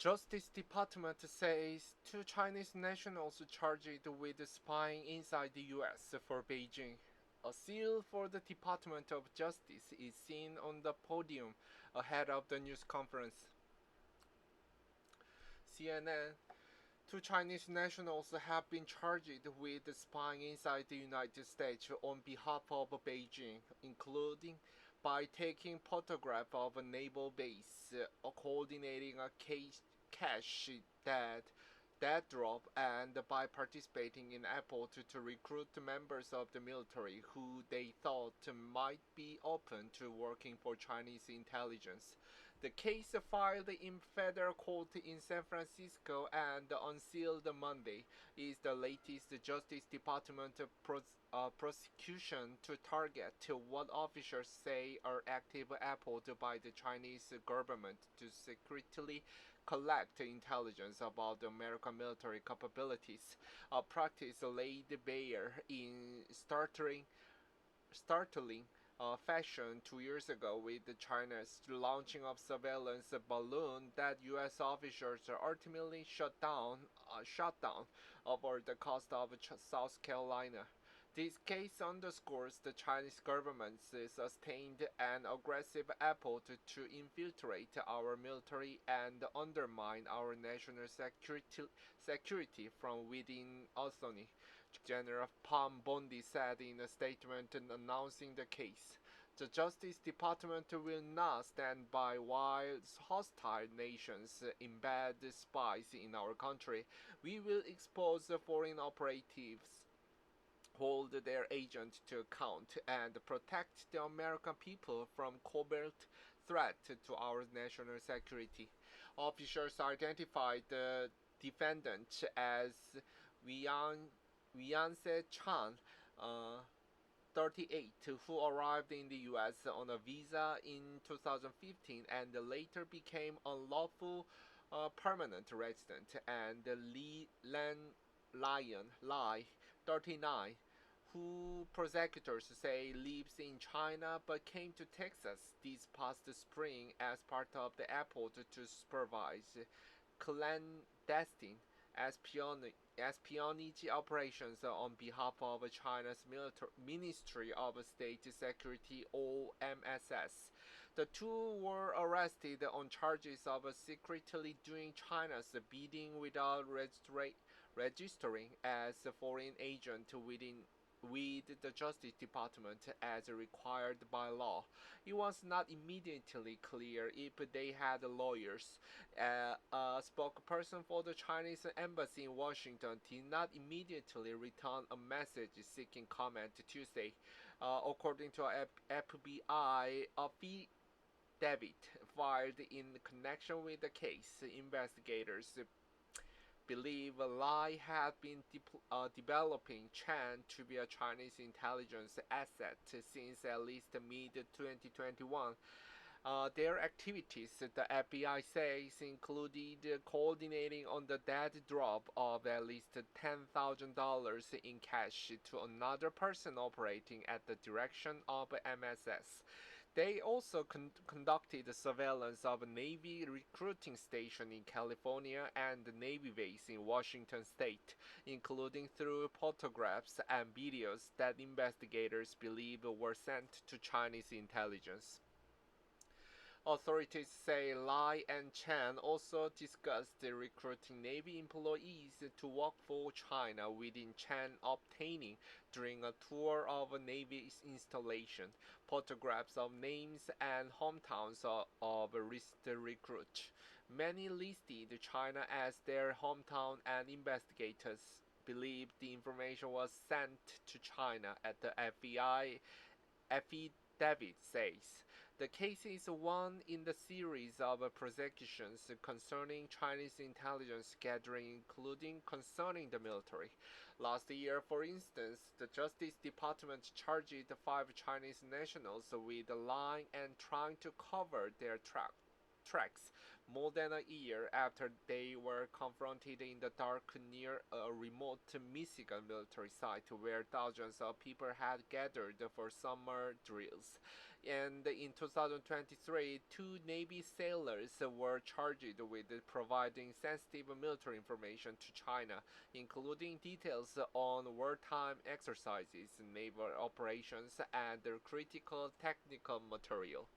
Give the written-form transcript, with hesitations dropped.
Justice Department says two Chinese nationals charged with spying inside the U.S. for Beijing. A seal for the Department of Justice is seen on the podium ahead of the news conference. CNN. Two Chinese nationals have been charged with spying inside the United States on behalf of Beijing, including by taking photographs of a naval base, coordinating a cache that drop, and by participating in effort to recruit members of the military who they thought might be open to working for Chinese intelligence. The case filed in federal court in San Francisco and unsealed Monday is the latest Justice Department prosecution to target what officials say are active efforts by the Chinese government to secretly collect intelligence about the American military capabilities, a practice laid bare in startling fashion 2 years ago with China's launching of surveillance balloon that U.S. officials ultimately shut down over the coast of South Carolina. This case underscores the Chinese government's sustained and aggressive effort to infiltrate our military and undermine our national security from within. Attorney General Pam Bondi said in a statement announcing the case. The Justice Department will not stand by while hostile nations embed spies in our country. We will expose foreign operatives, hold their agents to account, and protect the American people from covert threat to our national security. Officers identified the defendant as Wianse Chan, 38, who arrived in the U.S. on a visa in 2015 and later became unlawful permanent resident, and Lai, 39, who prosecutors say lives in China but came to Texas this past spring as part of the effort to supervise clandestine espionage operations on behalf of China's Ministry of State Security or MSS. The two were arrested on charges of secretly doing China's bidding without registering as a foreign agent with the Justice Department as required by law. It was not immediately clear if they had lawyers. A spokesperson for the Chinese embassy in Washington did not immediately return a message seeking comment Tuesday. According to an FBI affidavit filed in connection with the case, investigators believe Lai had been developing Chan to be a Chinese intelligence asset since at least mid-2021. Their activities, the FBI says, included coordinating on the dead drop of at least $10,000 in cash to another person operating at the direction of MSS. They also conducted surveillance of a Navy recruiting station in California and the Navy base in Washington state, including through photographs and videos that investigators believe were sent to Chinese intelligence. Authorities say Lai and Chan also discussed recruiting Navy employees to work for China, with Chan obtaining during a tour of a Navy installation photographs of names and hometowns of the recruit. Many listed China as their hometown, and investigators believe the information was sent to China at the FBI. David says. The case is one in the series of prosecutions concerning Chinese intelligence gathering, including concerning the military. Last year, for instance, the Justice Department charged 5 Chinese nationals with lying and trying to cover their tracks tracks. More than a year after they were confronted in the dark near a remote Michigan military site where thousands of people had gathered for summer drills. And in 2023, two Navy sailors were charged with providing sensitive military information to China, including details on wartime exercises, naval operations, and critical technical material.